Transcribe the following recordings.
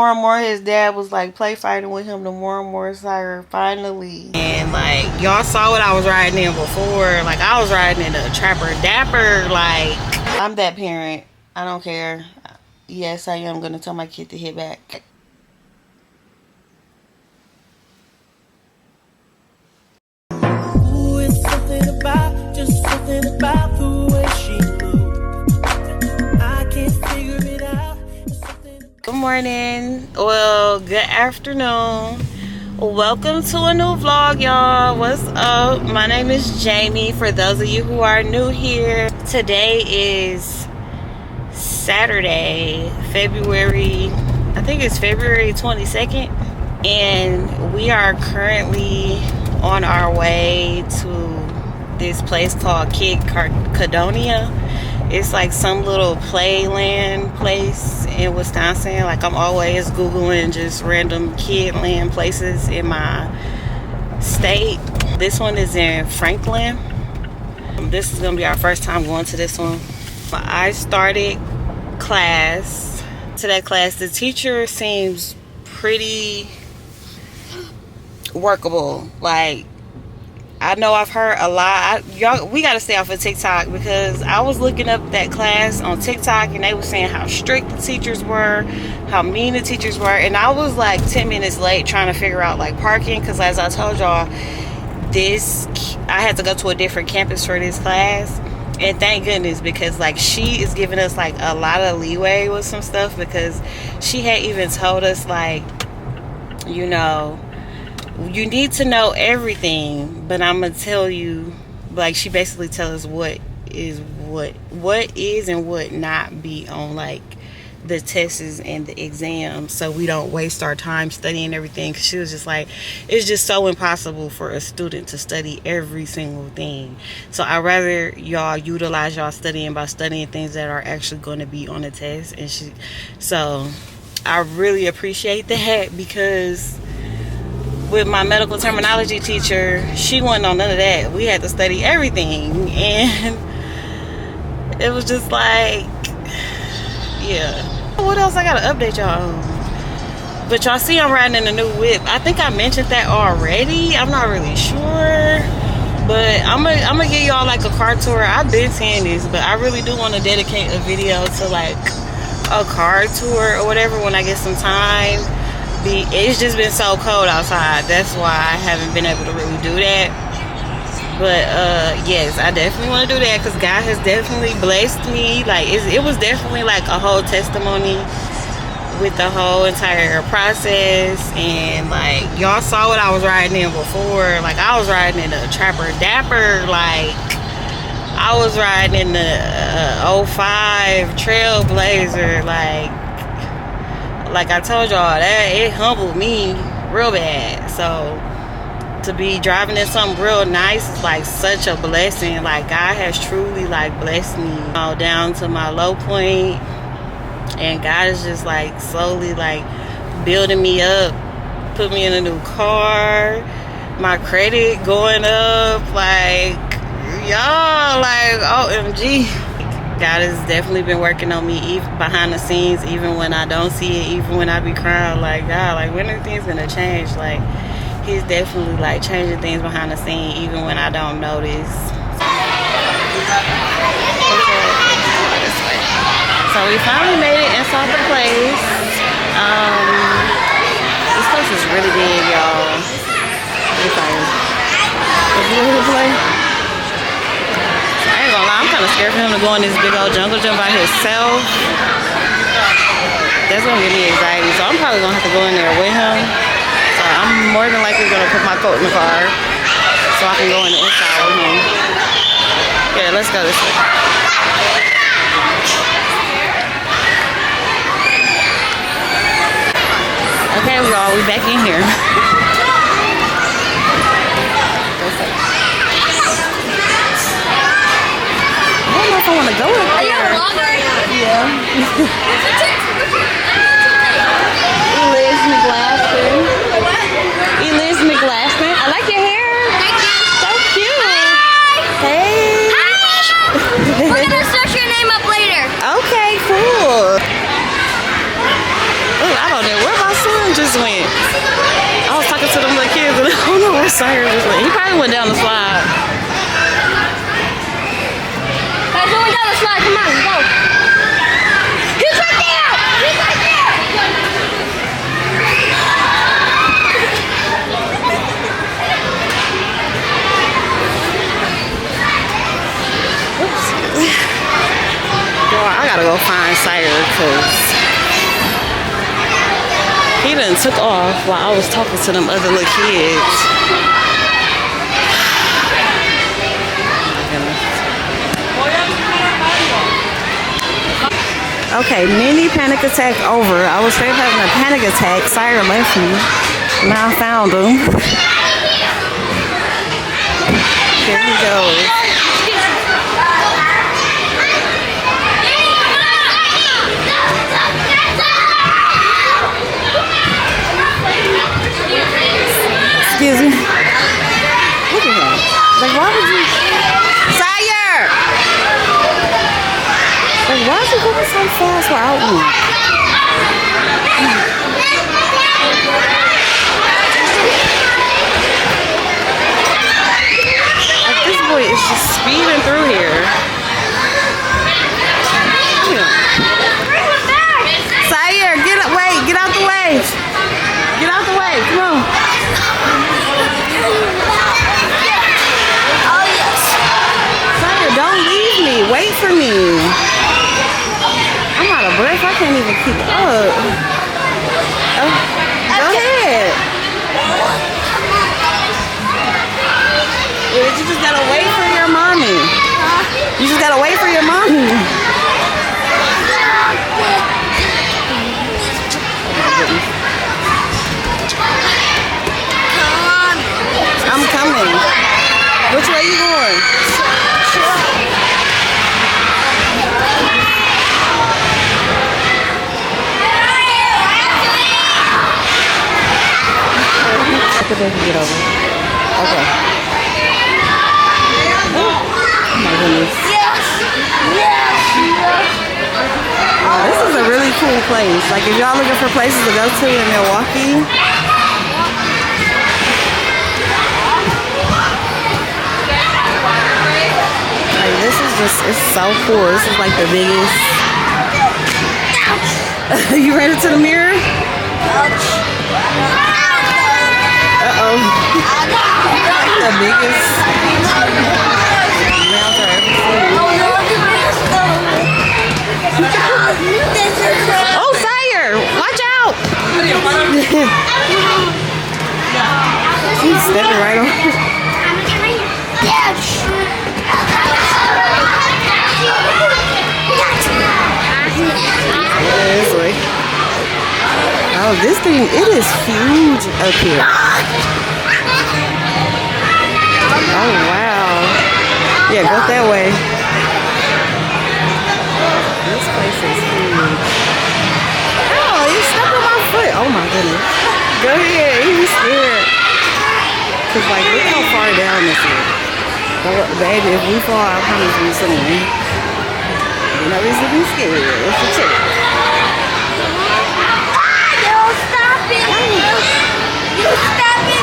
more and more his dad was like play fighting with him, the more and more Sire finally. And like y'all saw what I was riding in before. Like I was riding in a Trapper Dapper. Like I'm that parent. I don't care. Yes, I am gonna tell my kid to hit back. Ooh, it's something about the way she moves. I can't figure it out. Good morning. Well, good afternoon. Welcome to a new vlog, y'all. What's up? My name is Jamie. For those of you who are new here, today is Saturday, February 22nd, and we are currently on our way to this place called Kid Cadonia. It's like some little playland place in Wisconsin. Like I'm always Googling just random kid land places in my state. This one is in Franklin. This is gonna be our first time going to this one. I started class. To that class, the teacher seems pretty workable. Like I know I've heard a lot. Y'all, we gotta stay off of TikTok because I was looking up that class on TikTok and they were saying how strict the teachers were, how mean the teachers were, and I was like 10 minutes late trying to figure out like parking because as I told y'all, I had to go to a different campus for this class. And thank goodness, because like she is giving us like a lot of leeway with some stuff, because she had even told us like, you know, you need to know everything, but I'm gonna tell you, like she basically tells us what is and what not be on like the tests and the exams, so we don't waste our time studying everything. Cause she was just like, it's just so impossible for a student to study every single thing. So I'd rather y'all utilize y'all studying by studying things that are actually going to be on the test. And so I really appreciate that, because with my medical terminology teacher, she wasn't on none of that. We had to study everything, and it was just like, yeah. What else I gotta update y'all on? But y'all see I'm riding in a new whip. I think I mentioned that already. I'm not really sure, but I'm gonna give y'all like a car tour. I've been saying this, but I really do want to dedicate a video to like a car tour or whatever when I get some time. It's just been so cold outside. That's why I haven't been able to really do that. But yes, I definitely want to do that, because God has definitely blessed me. Like it was definitely like a whole testimony with the whole entire process. And like y'all saw what I was riding in before. Like I was riding in a Trapper Dapper. Like I was riding in the 05 Trailblazer. Like I told y'all, that it humbled me real bad. So to be driving in something real nice is like such a blessing. Like God has truly like blessed me all down to my low point, and God is just like slowly like building me up, put me in a new car, my credit going up, like y'all, like OMG. God has definitely been working on me even behind the scenes, even when I don't see it, even when I be crying like, God, like when are things gonna change? Like He's definitely like changing things behind the scene, even when I don't notice. So we finally made it inside the place. This place is really big, y'all. Is you ready to play? I ain't gonna lie, I'm kind of scared for him to go in this big old jungle gym by himself. That's gonna give me anxiety, so I'm probably gonna have to go in there with him. So I'm more than likely gonna put my coat in the car so I can go in the inside with him. Yeah, let's go this way. Okay, y'all, we back in here. I don't know if I want to go up there. Are you a vlogger? Yeah. Eliz McLaughlin. Eliz McLaughlin. I like your hair. Thank you. So cute. Hi. Hey. Hi. We're gonna search your name up later. Okay, cool. Ooh, I don't know where my Sire just went. He probably went down the slide. Guys, going down the slide. Come on, go. He's right there. He's right there. Boy, I gotta go find Sire because he done took off while I was talking to them other little kids. Okay, mini panic attack over. I was straight having a panic attack. Sire left me. Now I found him. Here he goes. Excuse me. Look at him. Like, why would you... Sire! Like, why is he going so fast without me? Like, this boy is just speeding through here. Sire, get away. Get out the way. Get out the way. Come on. Oh, yes. Sire, don't leave me. Wait for me. I'm out of breath. I can't even keep up. Oh, go ahead. You just gotta wait for your mommy. You just gotta wait for your mommy. I'm coming. Which way you going? I could they can get over. Okay. Oh my goodness. This is a really cool place. Like if y'all looking for places to go to in Milwaukee. Like this is just, it's so cool. This is like the biggest. You ran into the mirror? Uh-oh. Like the biggest mouth I've ever seen. Oh, Sire! Watch out! He's stepping right on. This way. Oh, this thing, it is huge up here. Oh, wow. Yeah, go that way. This place is huge. Oh, you stepped on my foot. Oh, my goodness. Go ahead. He was scared. Because, like, look how far down this is. But, baby, if we fall, I promise you something. You know, this would be scary. It's a chick.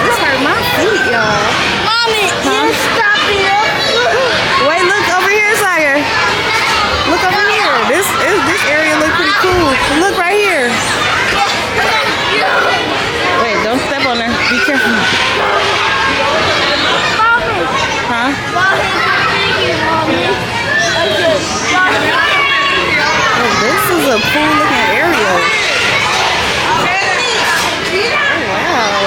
This hurt my feet, y'all. Mommy, Huh? you stop here. Wait, look over here, Sire. Look over here. This area look pretty cool. Look right here. Wait, don't step on her. Be careful. Huh? Oh, this is a cool looking area. Oh, wow.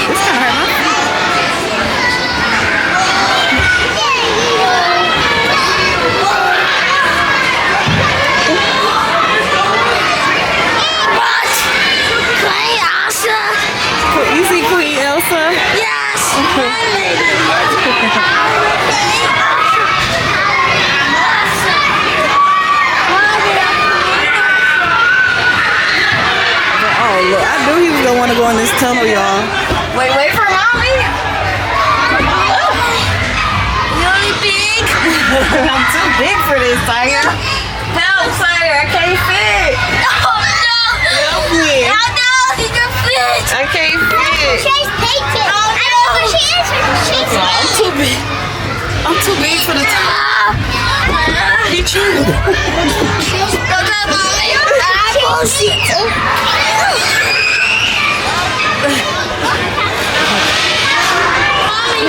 This kind of hurt my feet. You see Queen Elsa? Oh, look, I knew he was gonna want to go in this tunnel, y'all. Wait for mommy. Really big? I'm too big for this, Sire. Help, Sire. I I can't fit. She's painted. I know who she is. She's I'm too big. I'm too big for the top. He trying to.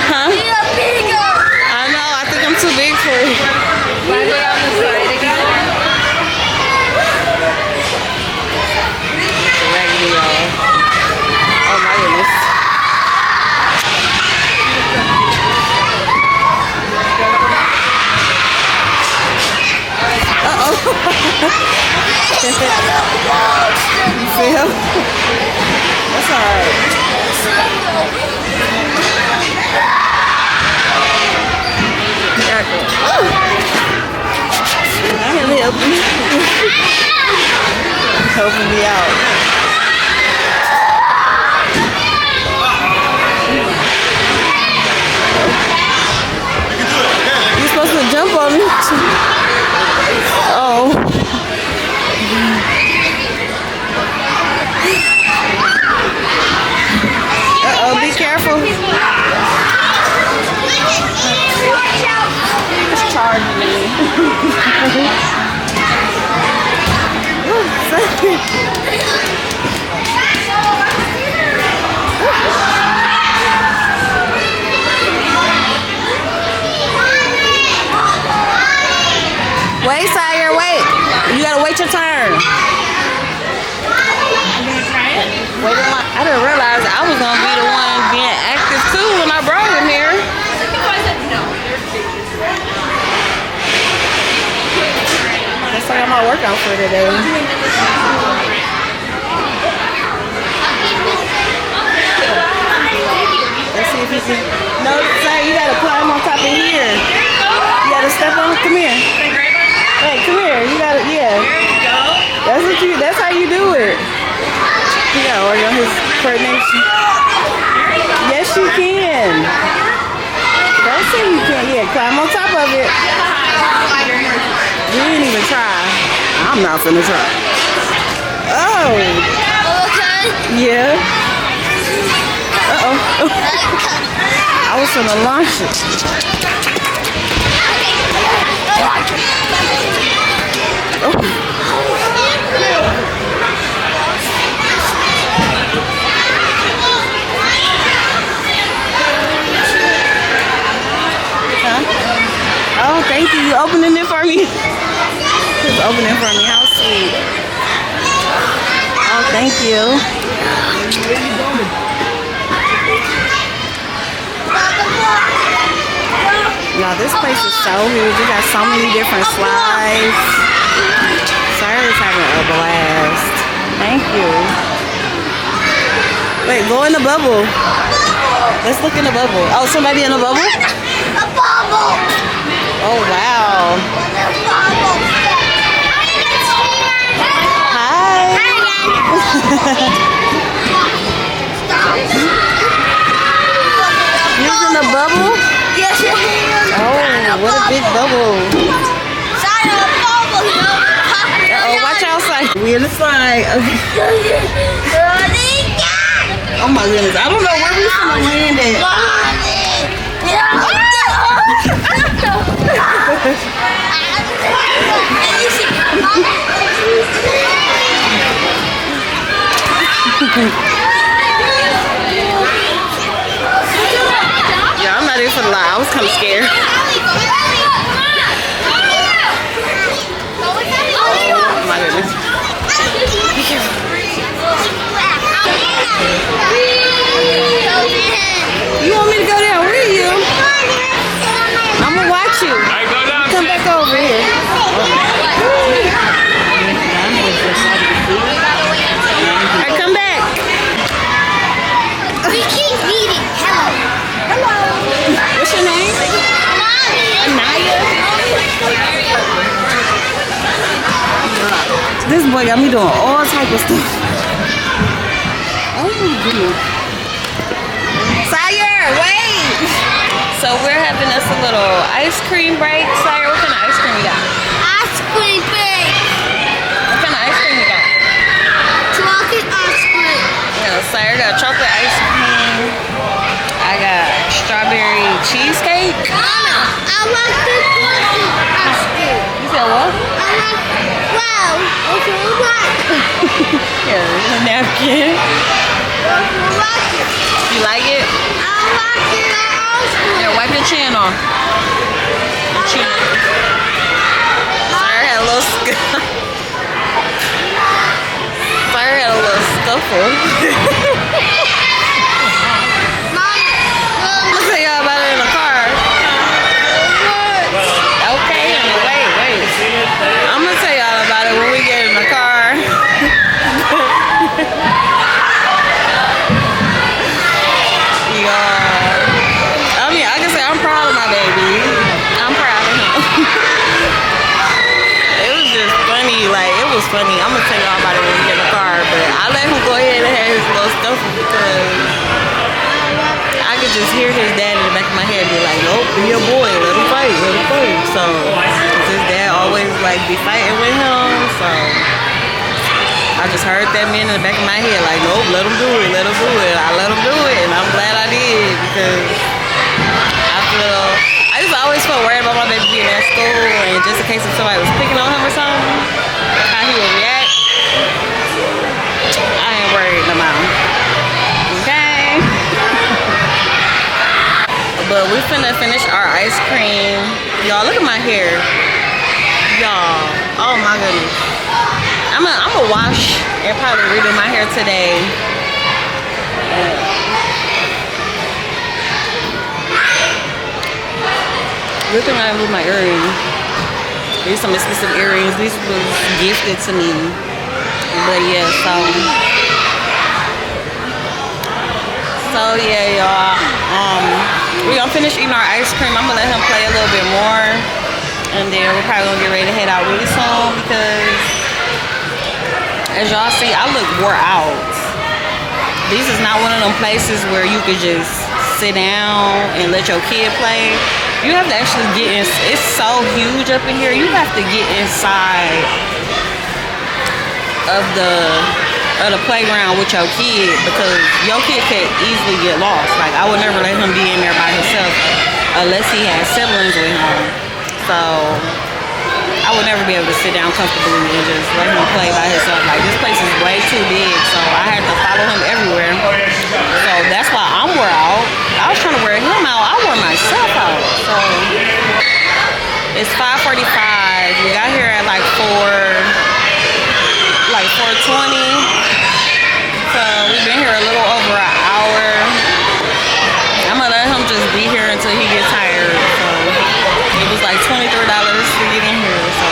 Huh? I know. I think I'm too big for it. Raggedy, y'all. Oh my goodness. You feel? That's alright. I can help you. Helping me out. You're supposed to jump on me. Oh. Uh-oh, be careful. It's charging me. Wait, Sire, wait. You gotta wait your turn. Wait a minute. I didn't realize I was gonna be the one being active too when I brought him here. That's like I'm my workout for today. Let's see if you can. No, Sire, you gotta climb on top of here. You gotta step on. Come here. Hey, come here. You gotta. Yeah. That's what you. That's how you do it. You gotta work on his coordination. Yes, you can. Don't say you can't. Yeah, climb on top of it. You didn't even try. I'm not finna try. Oh. Okay. Yeah. Uh-oh. I was finna launch it. Oh. Oh, thank you. You opening it for me? Just opening it for me. How sweet. Oh, thank you. Now this place is so huge. We got so many different slides. Sarah's having a blast. Thank you. Wait, go in the bubble. Let's look in the bubble. Oh, somebody in the bubble? A bubble. Oh, wow. Hi. You're in the bubble? Yes, it is. Oh, what a big bubble. Uh-oh, watch outside. We in the slide. Okay. Oh my goodness. I don't know where we're gonna land at. Yeah, I'm not even for the lie. I was kind of scared. Oh my goodness. Be careful. You want me to go down with you? I'm gonna watch you. Come back over here. Alright, come back. We keep meeting. Hello. What's your name? Anaya. This boy got me doing all type of stuff. Oh my goodness. Sire, wait! So we're having us a little ice cream break. Sire, what kind of ice cream you got? Ice cream break. What kind of ice cream you got? Chocolate ice cream. Yeah, Sire got chocolate ice cream. I got strawberry cheesecake. Mama, I like this ice cream. You said what? I like, wow, what you like? Here, there's a napkin. What you like it? You like it? I like it ice cream. Here, wipe your chin off. Your chin. Sorry, I had a little Sorry, I had a little scuffle. I'm gonna tell y'all about it in the car. Okay, wait. I'm gonna tell y'all about it when we get in the car. I mean, I can say I'm proud of my baby. I'm proud of him. It was just funny. Like, it was funny. I'm gonna tell y'all about it when we get in the car. But I let him go ahead and have his little stuff because I could just hear his dad in the back of my head be like, nope, be a boy, let him fight. So, his dad always like be fighting with him. So, I just heard that man in the back of my head like, nope, let him do it. I let him do it, and I'm glad I did because I just always felt worried about my baby being at school, and just in case if somebody was picking on him or something, how he would react. I ain't worried no more. Okay. But we finna finish our ice cream. Y'all, look at my hair. Y'all, oh my goodness. I'm gonna wash and probably redo my hair today. Look at I move my earrings. These some expensive earrings. These was gifted to me. But yeah, so yeah, y'all. We're gonna finish eating our ice cream. I'm gonna let him play a little bit more, and then we're probably gonna get ready to head out really soon because, as y'all see, I look wore out. This is not one of them places where you could just sit down and let your kid play. You have to actually get in. It's so huge up in here. You have to get inside of the playground with your kid because your kid could easily get lost. Like, I would never let him be in there by himself unless he had siblings with him. So I would never be able to sit down comfortably and just let him play by himself. Like, this place is way too big, so I had to follow him everywhere. So that's why I'm wore out. I was trying to wear him out. I wore myself out. So it's 5:45. We got here at like 4:20. So we've been here a little over an hour. I'm gonna let him just be here until he gets tired. So it was like $23 to get in here. So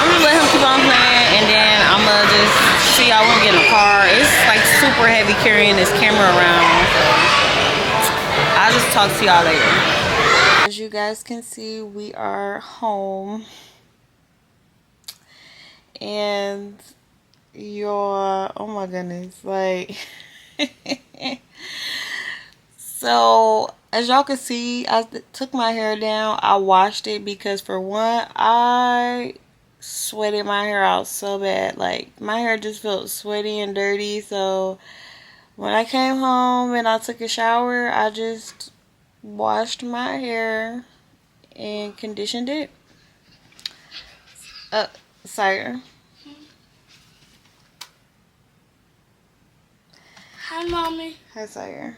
I'm gonna let him keep on playing, and then I'm gonna just see y'all when we get in the car. It's like super heavy carrying this camera around. So I'll just talk to y'all later. As you guys can see, we are home. And oh my goodness, like so as y'all can see, I took my hair down. I washed it because, for one, I sweated my hair out so bad. Like, my hair just felt sweaty and dirty. So when I came home and I took a shower, I just washed my hair and conditioned it. Sire. Hi, Mommy. Hi, Sire.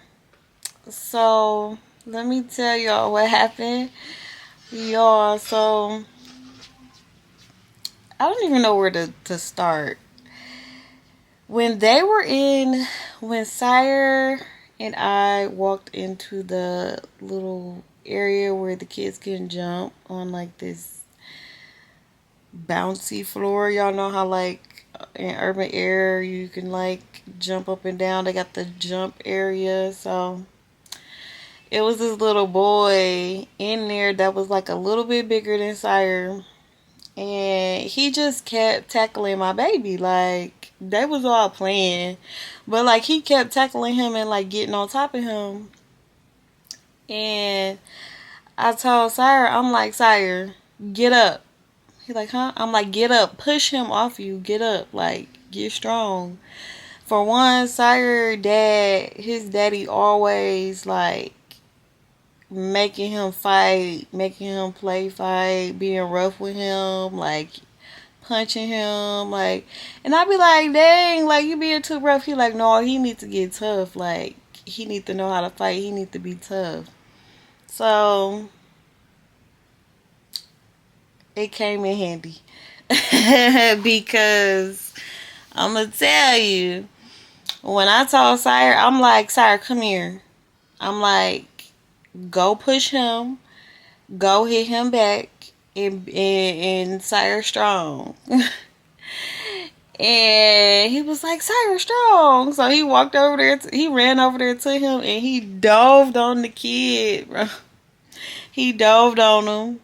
So let me tell y'all what happened. Y'all, so I don't even know where to start. When Sire and I walked into the little area where the kids can jump on like this bouncy floor. Y'all know how like in Urban Air you can like jump up and down. They got the jump area. So it was this little boy in there that was like a little bit bigger than Sire, and he just kept tackling my baby. Like, they was all playing, but like he kept tackling him and like getting on top of him. And I told Sire, I'm like, Sire, get up. He's like, huh? I'm like, get up, push him off you, get up, like, get strong. For one, his daddy always like making him fight, making him play fight, being rough with him, like punching him, like, and I be like, dang, like you being too rough. He like, no, he needs to get tough. Like he need to know how to fight. He need to be tough. So it came in handy because I'm gonna tell you, when I told Sire, I'm like, Sire, come here. I'm like, go push him, go hit him back, and Sire strong. And he was like, Sire strong. So he walked over there, he ran over there to him, and he dove on the kid, bro. He dove on him.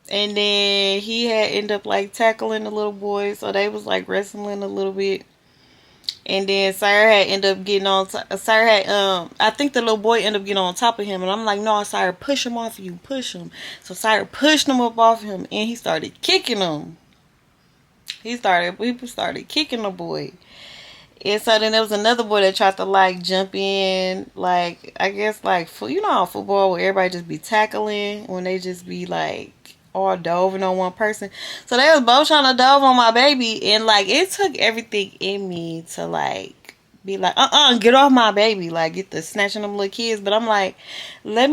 And then he had ended up like tackling the little boy, so they was like wrestling a little bit. And then Sire had ended up getting on. Sire had I think the little boy ended up getting on top of him, and I'm like, no, Sire, push him off you, push him. So Sire pushed him up off him, and he started kicking him. People started kicking the boy. And so then there was another boy that tried to like jump in, like I guess like you know how football where everybody just be tackling when they just be like all doving on one person. So they was both trying to dove on my baby, and like it took everything in me to like be like, get off my baby, like get the snatching them little kids. But I'm like, let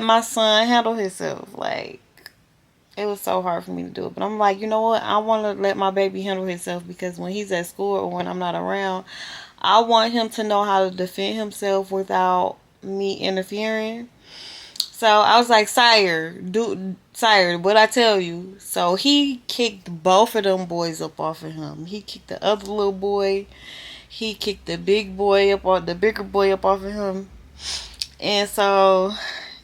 my son handle himself. Like it was so hard for me to do it. But I'm like, you know what? I want to let my baby handle himself, because when he's at school or when I'm not around, I want him to know how to defend himself without me interfering. So I was like, Sire, what I tell you? So he kicked both of them boys up off of him. He kicked the other little boy. He kicked the bigger boy up off of him. And so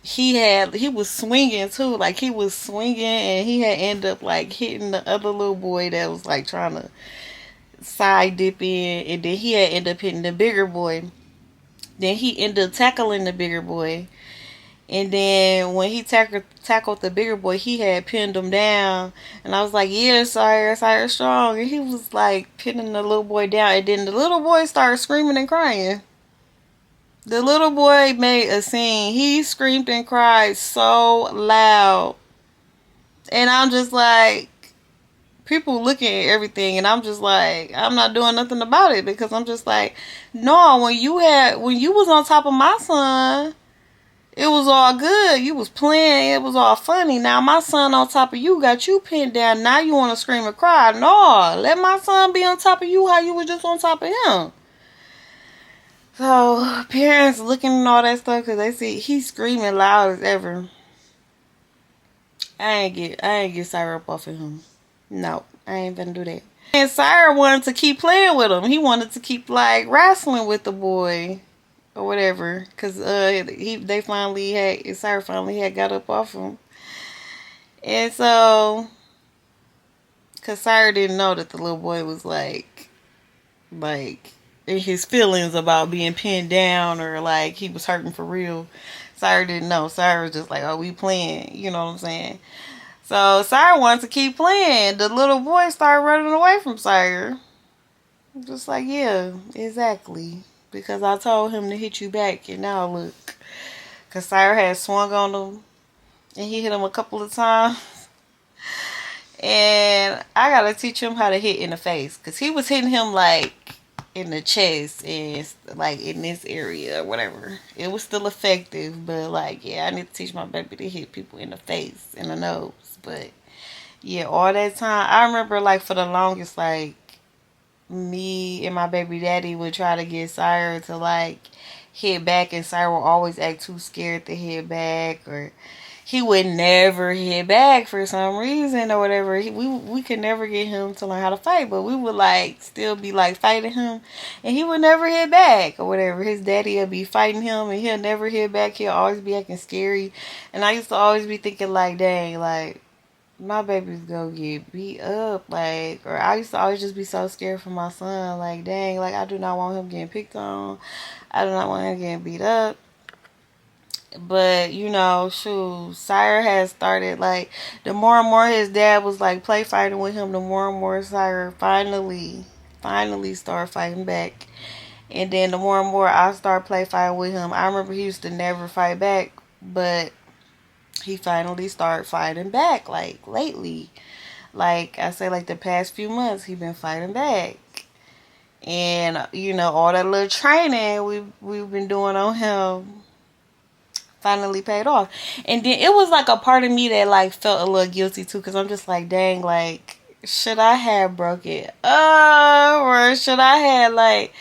he was swinging too. Like he was swinging, and he had ended up like hitting the other little boy that was like trying to side dip in. And then he had ended up hitting the bigger boy. Then he ended up tackling the bigger boy. And then when he tackled the bigger boy, he had pinned him down. And I was like, yeah, Sire strong. And he was like pinning the little boy down. And then the little boy started screaming and crying. The little boy made a scene. He screamed and cried so loud. And I'm just like, people looking at everything, and I'm just like, I'm not doing nothing about it, because I'm just like, no, when you was on top of my son, it was all good. You was playing. It was all funny. Now my son on top of you got you pinned down. Now you want to scream and cry. No, let my son be on top of you how you was just on top of him. So parents looking and all that stuff, because they see he's screaming loud as ever. I ain't get Sire up off of him. No, I ain't gonna do that. And Sire wanted to keep playing with him. He wanted to keep like wrestling with the boy or whatever, because Sire finally had got up off him. And so, because Sire didn't know that the little boy was like in his feelings about being pinned down, or like he was hurting for real. Sire didn't know. Sire was just like, oh, we playing, you know what I'm saying? So Sire wanted to keep playing. The little boy started running away from Sire. Just like, yeah, exactly. Because I told him to hit you back, and now look. Because Sire had swung on him, and he hit him a couple of times. And I got to teach him how to hit in the face. Because he was hitting him like in the chest and like in this area or whatever. It was still effective, but like, yeah, I need to teach my baby to hit people in the face and the nose. But yeah, all that time, I remember like for the longest, like me and my baby daddy would try to get Sire to like hit back, and Sire would always act too scared to hit back, or he would never hit back for some reason or whatever. We could never get him to learn how to fight, but we would like still be like fighting him, and he would never hit back or whatever. His daddy would be fighting him, and he'll never hit back. He'll always be acting scary, and I used to always be thinking like, dang, like my baby's gonna get beat up, like, or I used to always just be so scared for my son, like, dang, like I do not want him getting picked on. I do not want him getting beat up. But, you know, shoot, Sire has started, like, the more and more his dad was, like, play fighting with him, the more and more Sire finally finally start fighting back. And then the more and more I start play fighting with him, I remember he used to never fight back, but he finally started fighting back, like lately. Like I say, like the past few months, he been fighting back. And all that little training we've been doing on him finally paid off. And then it was like a part of me that like felt a little guilty too, because I'm just like, dang, like should I have broke it up, or should I have like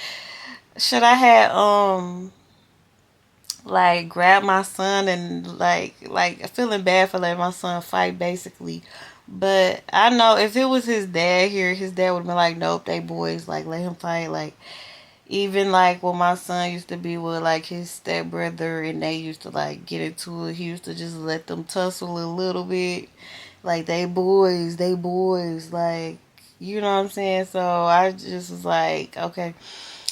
grab my son and like feeling bad for letting my son fight basically. But I know if it was his dad here, his dad would have been like, nope, they boys, like let him fight. Like even like when my son used to be with like his stepbrother and they used to like get into it, he used to just let them tussle a little bit. Like they boys, like you know what I'm saying? So I just was like, okay.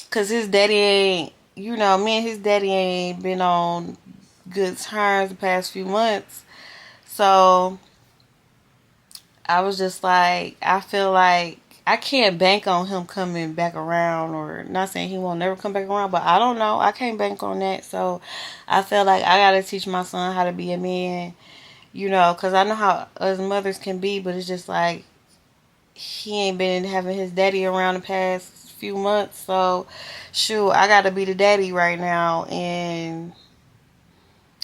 Cause his daddy ain't, me and his daddy ain't been on good terms the past few months. So I was just like, I feel like I can't bank on him coming back around, or not saying he won't never come back around, but I don't know. I can't bank on that. So I feel like I gotta teach my son how to be a man, cause I know how us mothers can be, but it's just like he ain't been having his daddy around the past few months. So shoot, I gotta be the daddy right now, and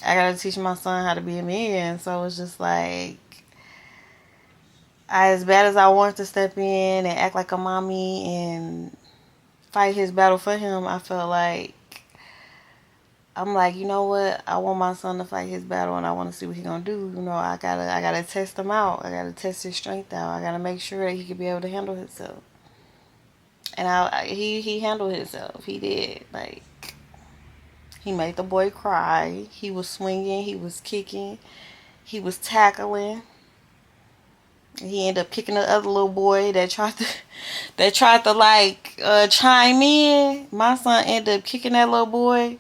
I gotta teach my son how to be a man. So it's just like, as bad as I want to step in and act like a mommy and fight his battle for him, I felt like I'm like, you know what? I want my son to fight his battle, and I want to see what he gonna do. I gotta test him out. I gotta test his strength out. I gotta make sure that he can be able to handle himself. And he handled himself. He did. Like, he made the boy cry. He was swinging. He was kicking. He was tackling. He ended up kicking the other little boy that tried to like chime in. My son ended up kicking that little boy.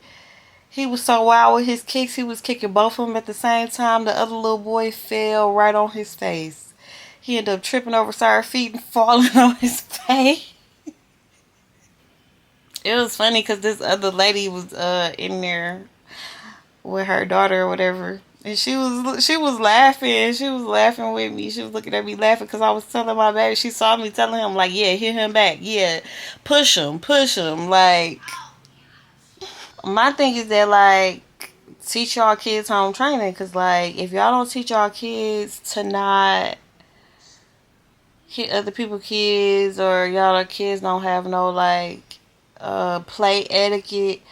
He was so wild with his kicks. He was kicking both of them at the same time. The other little boy fell right on his face. He ended up tripping over Sarah's feet and falling on his face. It was funny because this other lady was in there with her daughter or whatever. And she was laughing. She was laughing with me. She was looking at me laughing because I was telling my baby. She saw me telling him, like, yeah, hit him back. Yeah, push him. Like, my thing is that, like, teach y'all kids home training. Because, like, if y'all don't teach y'all kids to not hit other people's kids, or y'all kids don't have no, like, play etiquette,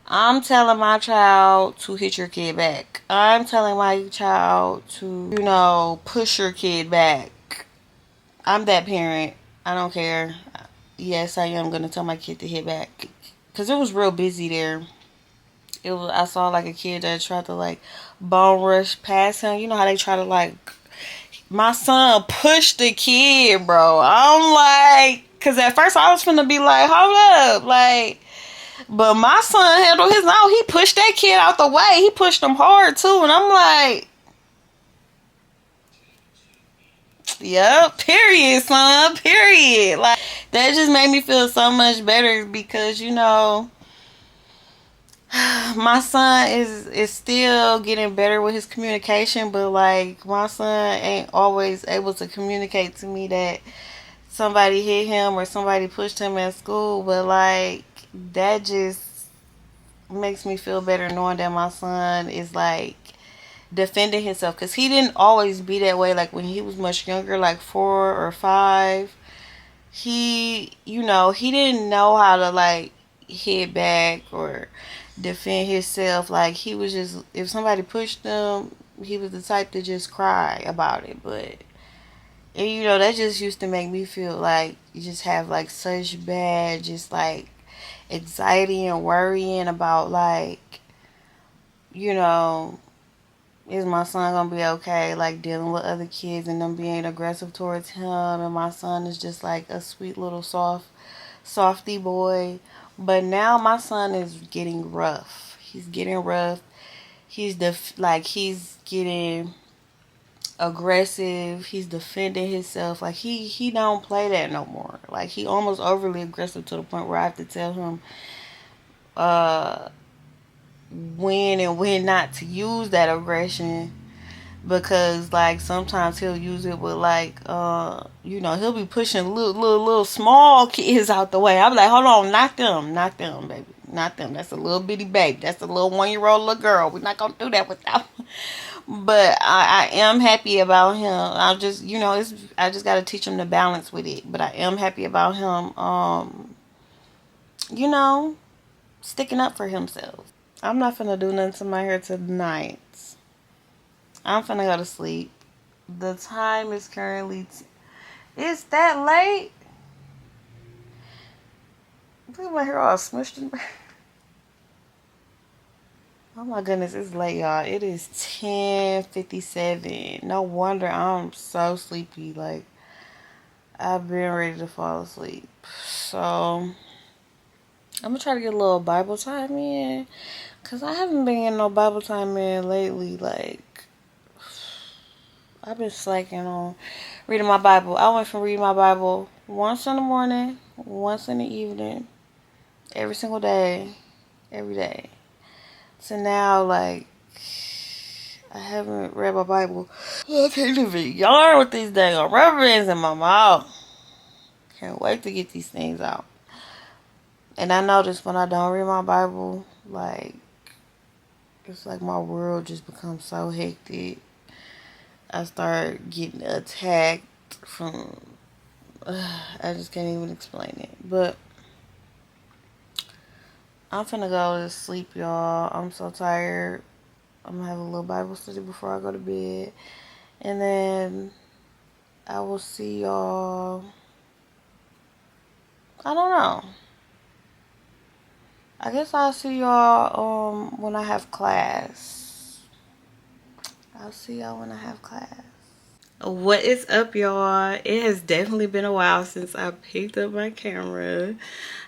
I'm telling my child to hit your kid back. I'm telling my child to, push your kid back. I'm that parent. I don't care. Yes, I am going to tell my kid to hit back. Because it was real busy there. I saw like a kid that tried to like bone rush past him. You know how they try to like, my son pushed the kid, bro. I'm like, because at first I was finna be like, hold up, like, but my son handled his own. He pushed that kid out the way. He pushed him hard too. And I'm like, yep, period, son, period. Like, that just made me feel so much better because, my son is still getting better with his communication, but like my son ain't always able to communicate to me that somebody hit him or somebody pushed him at school. But like, that just makes me feel better knowing that my son is like defending himself, because he didn't always be that way. Like when he was much younger, like 4 or 5, he didn't know how to like hit back or defend himself. Like he was just, if somebody pushed him, he was the type to just cry about it. But and, that just used to make me feel like you just have like such bad just like anxiety and worrying about like, is my son gonna be okay, like dealing with other kids and them being aggressive towards him. And my son is just like a sweet little softy boy. But now my son is getting rough. He's getting rough. He's getting aggressive. He's defending himself. Like he don't play that no more. Like he almost overly aggressive to the point where I have to tell him when and when not to use that aggression, because like sometimes he'll use it with like he'll be pushing little small kids out the way. I'm like, hold on, not them, baby, not them. That's a little bitty baby. That's a little 1-year-old little girl. We're not gonna do that with them. But I am happy about him. I just I just gotta teach him the balance with it. But I am happy about him. Sticking up for himself. I'm not finna do nothing to my hair tonight. I'm finna go to sleep. The time is currently... It's that late? Look at my hair all smushed in. Oh my goodness, it's late, y'all. It is 10:57. No wonder I'm so sleepy. Like, I've been ready to fall asleep. So, I'm gonna try to get a little Bible time in. Because I haven't been getting no Bible time in lately. Like, I've been slacking on reading my Bible. I went from reading my Bible once in the morning, once in the evening, every single day, every day. So now, like, I haven't read my Bible. I can't even yarn with these dang rubber bands in my mouth. Can't wait to get these things out. And I notice when I don't read my Bible, like, it's like my world just becomes so hectic. I start getting attacked from... I just can't even explain it. But I'm finna go to sleep, y'all. I'm so tired. I'm gonna have a little Bible study before I go to bed. And then I will see y'all... I don't know. I guess I'll see y'all when I have class. I'll see y'all when I have class. What is up, y'all? It has definitely been a while since I picked up my camera.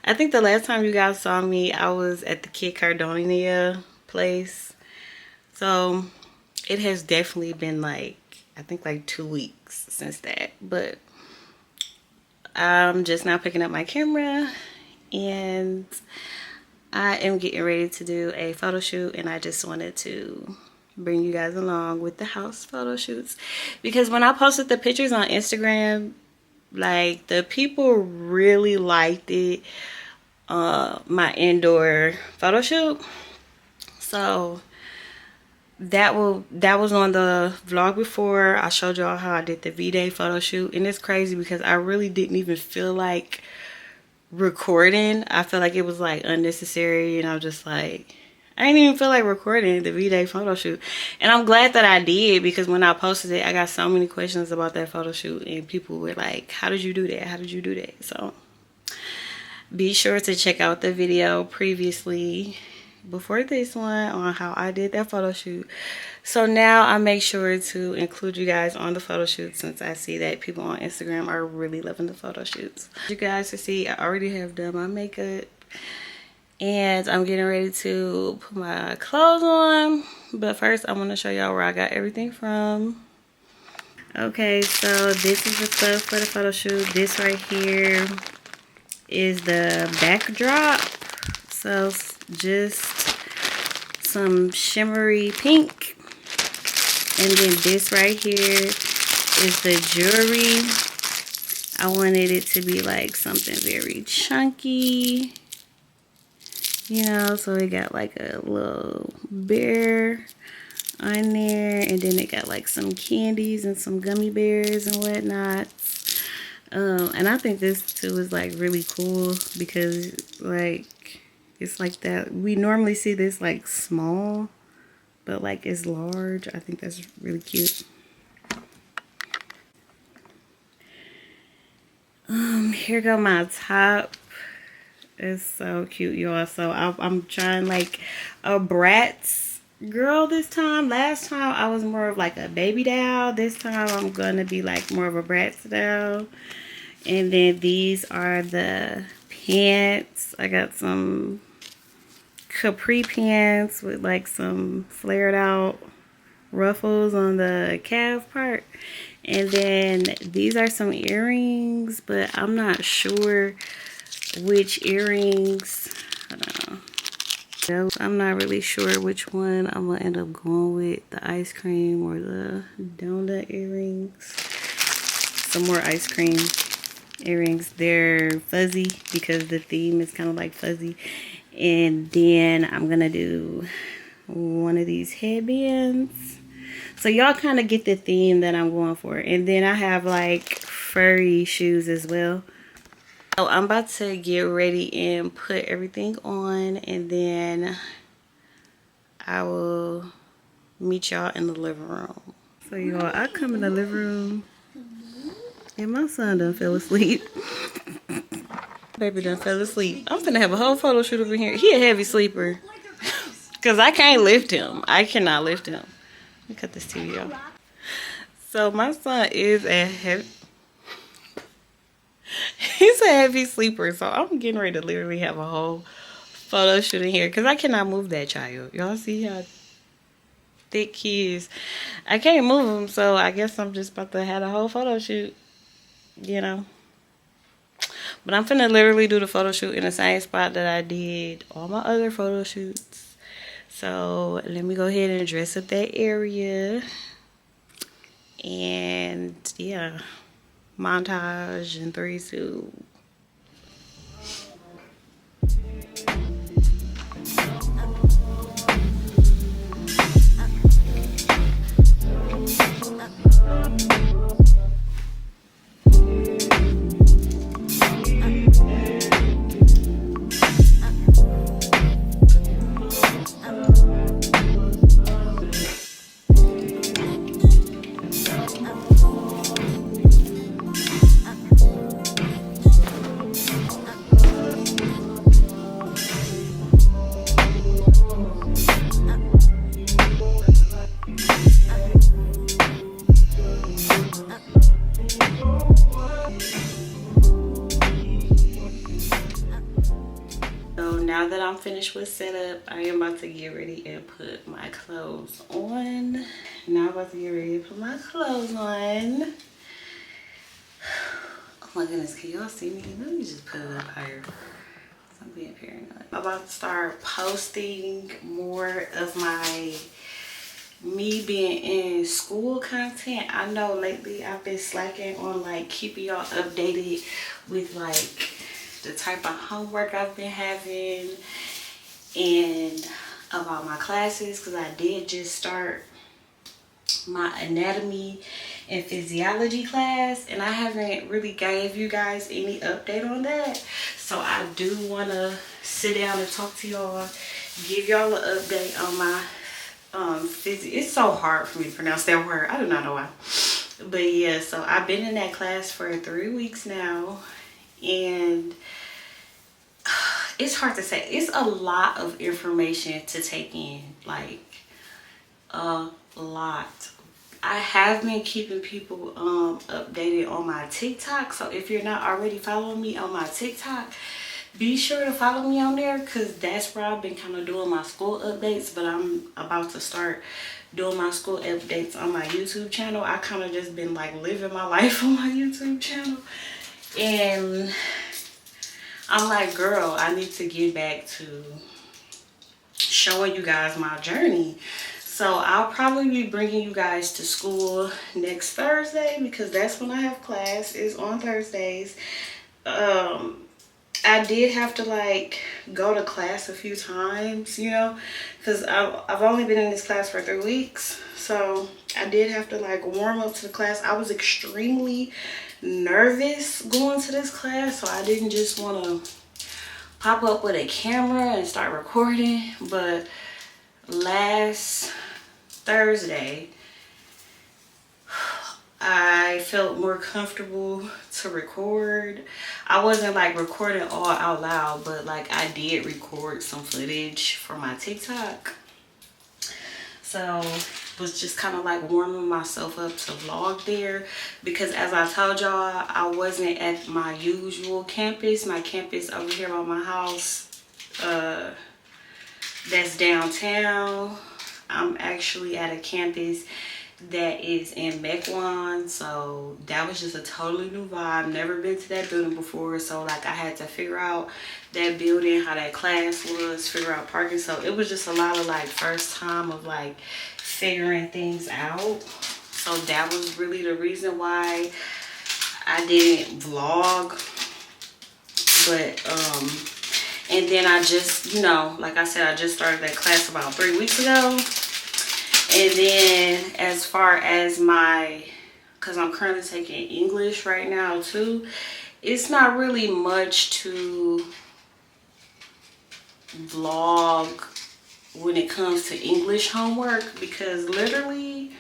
I think the last time you guys saw me, I was at the Kid Cardonia place. So it has definitely been like, I think like 2 weeks since that. But I'm just now picking up my camera, and I am getting ready to do a photo shoot, and I just wanted to bring you guys along with the house photo shoots, because when I posted the pictures on Instagram, like, the people really liked it, my indoor photo shoot. So that was on the vlog before. I showed y'all how I did the V-Day photo shoot, and it's crazy because I really didn't even feel like recording. I feel like it was like unnecessary, and I was just like, I didn't even feel like recording the V-Day photo shoot. And I'm glad that I did, because when I posted it, I got so many questions about that photo shoot, and people were like, how did you do that? How did you do that? So be sure to check out the video previously before this one on how I did that photo shoot. So now I make sure to include you guys on the photo shoot, since I see that people on Instagram are really loving the photo shoots. You guys can see I already have done my makeup, and I'm getting ready to put my clothes on. But first, I want to show y'all where I got everything from. Okay, so this is the stuff for the photo shoot. This right here is the backdrop. So just some shimmery pink. And then this right here is the jewelry. I wanted it to be like something very chunky, you know, so it got like a little bear on there, and then it got like some candies and some gummy bears and whatnot. And I think this too is like really cool, because like it's like that we normally see this like small, but like it's large. I think that's really cute. Here go my top. It's so cute, y'all. So I'm trying like a Bratz girl this time. Last time I was more of like a baby doll. This time I'm gonna be like more of a Bratz doll. And then these are the pants. I got some capri pants with like some flared out ruffles on the calf part. And then these are some earrings, but I'm not sure which earrings. Hold on. I'm not really sure which one I'm gonna end up going with, the ice cream or the donut earrings. Some more ice cream earrings. They're fuzzy because the theme is kind of like fuzzy. And then I'm gonna do one of these headbands. So y'all kind of get the theme that I'm going for. And then I have like furry shoes as well. So I'm about to get ready and put everything on, and then I will meet y'all in the living room. So y'all, I come in the living room and my son done fell asleep. Baby done fell asleep. I'm finna have a whole photo shoot over here. He a heavy sleeper. Cause I can't lift him. I cannot lift him. Let me cut this TV off. So my son is he's a heavy sleeper, so I'm getting ready to literally have a whole photo shoot in here because I cannot move that child. Y'all see how thick he is? I can't move him, so I guess I'm just about to have a whole photo shoot, you know. But I'm finna literally do the photo shoot in the same spot that I did all my other photo shoots. So let me go ahead and dress up that area. And yeah. Montage in 3, 2. Now that I'm finished with setup, I am about to get ready and put my clothes on. Now I'm about to get ready to put my clothes on. Oh my goodness, can y'all see me? Let me just put it up higher. I'm being paranoid. I'm about to start posting more of my me being in school content. I know lately I've been slacking on like keeping y'all updated with like the type of homework I've been having and about my classes, because I did just start my anatomy and physiology class and I haven't really gave you guys any update on that. So I do want to sit down and talk to y'all, give y'all an update on my it's so hard for me to pronounce that word. I do not know why. But yeah, so I've been in that class for 3 weeks now. And it's hard to say. It's a lot of information to take in. Like, a lot. I have been keeping people updated on my TikTok. So if you're not already following me on my TikTok, be sure to follow me on there, because that's where I've been kind of doing my school updates. But I'm about to start doing my school updates on my YouTube channel. I kind of just been like living my life on my YouTube channel. And I'm like, girl, I need to get back to showing you guys my journey. So I'll probably be bringing you guys to school next Thursday, because that's when I have class, is on Thursdays. I did have to like go to class a few times, you know, because I've only been in this class for 3 weeks. So I did have to like warm up to the class. I was extremely nervous going to this class, so I didn't just want to pop up with a camera and start recording. But last Thursday, I felt more comfortable to record. I wasn't like recording all out loud, but like I did record some footage for my TikTok. So was just kind of like warming myself up to vlog there, because as I told y'all, I wasn't at my usual campus. My campus over here by my house, that's downtown. I'm actually at a campus that is in Mequon, so that was just a totally new vibe. Never been to that building before, so like I had to figure out that building, how that class was, figure out parking. So it was just a lot of like first time of like figuring things out. So that was really the reason why I didn't vlog. But and then I just, you know, like I said, I just started that class about 3 weeks ago. And then as far as because I'm currently taking English right now too, it's not really much to vlog when it comes to English homework, because literally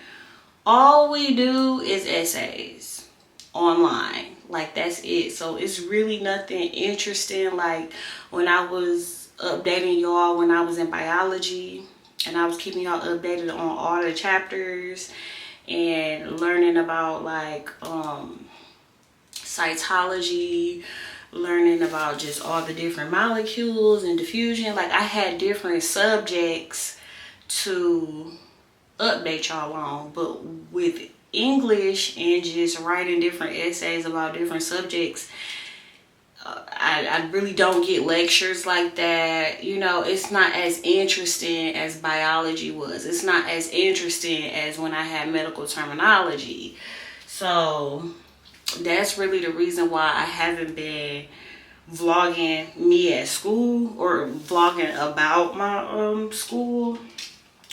all we do is essays online. Like, that's it. So it's really nothing interesting. Like when I was updating y'all when I was in biology, and I was keeping y'all updated on all the chapters and learning about like cytology, learning about just all the different molecules and diffusion. Like I had different subjects to update y'all on, but with English and just writing different essays about different subjects, I really don't get lectures like that. You know, it's not as interesting as biology was. It's not as interesting as when I had medical terminology. So that's really the reason why I haven't been vlogging me at school or vlogging about my school.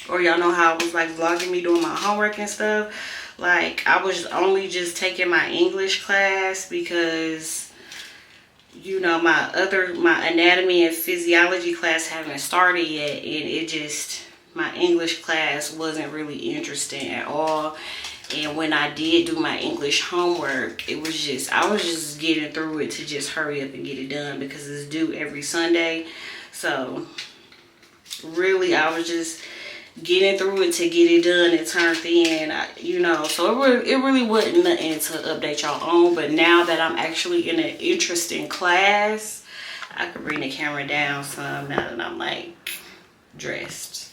Or y'all know how I was like vlogging me doing my homework and stuff. Like I was only just taking my English class because, you know, my anatomy and physiology class haven't started yet, and it just, my English class wasn't really interesting at all. And when I did do my English homework, it was just, I was just getting through it to just hurry up and get it done because it's due every Sunday. So really I was just getting through it to get it done and turned in, you know. So it really wasn't nothing to update y'all on. But now that I'm actually in an interesting class, I could bring the camera down some now that I'm like dressed.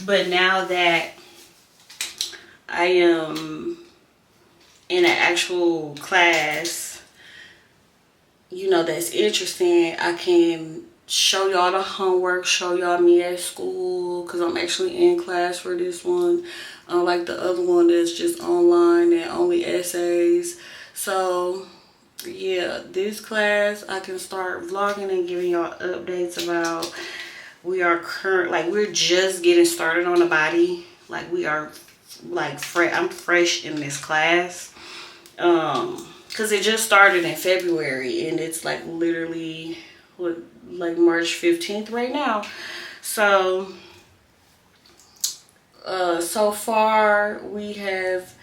But now that I am in an actual class, you know, that's interesting, I can show y'all the homework, show y'all me at school, because I'm actually in class for this one, unlike the other one that's just online and only essays. So yeah, this class I can start vlogging and giving y'all updates about. We're just getting started on the body. Like we are like I'm fresh in this class, because it just started in February and it's like literally like March 15th right now. So so far we have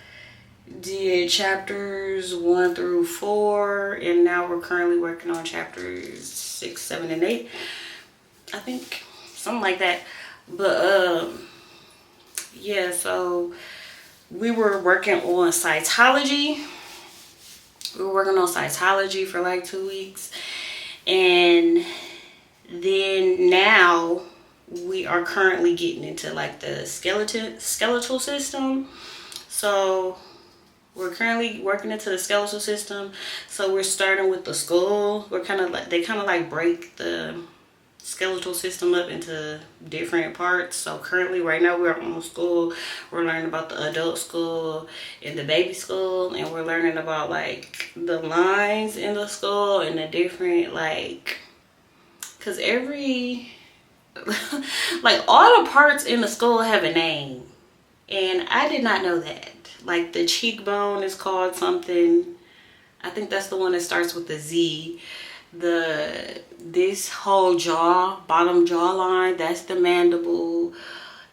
did chapters 1 through 4, and now we're currently working on chapters 6, 7, and 8, I think, something like that. But yeah, so we were working on cytology. We were working on cytology for like 2 weeks, and then now we are currently getting into like the skeletal system. So we're currently working into the skeletal system. So we're starting with the skull. We're they kind of like break the skeletal system up into different parts. So currently right now we're on skull. We're learning about the adult skull and the baby skull, and we're learning about like the lines in the skull and the different, like, because every like all the parts in the skull have a name, and I did not know that. Like the cheekbone is called something, I think that's the one that starts with a Z. This whole jaw, bottom jawline, that's the mandible.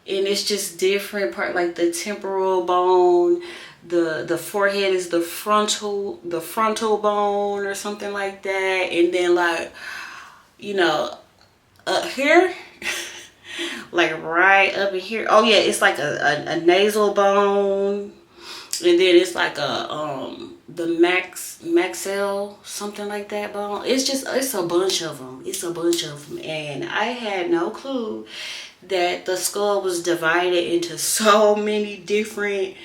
And it's just different part, like the temporal bone, the forehead is the frontal bone or something like that. And then like, you know, up here like right up in here, oh yeah, it's like a nasal bone. And then it's like the maxilla, something like that bone. It's a bunch of them. And I had no clue that the skull was divided into so many different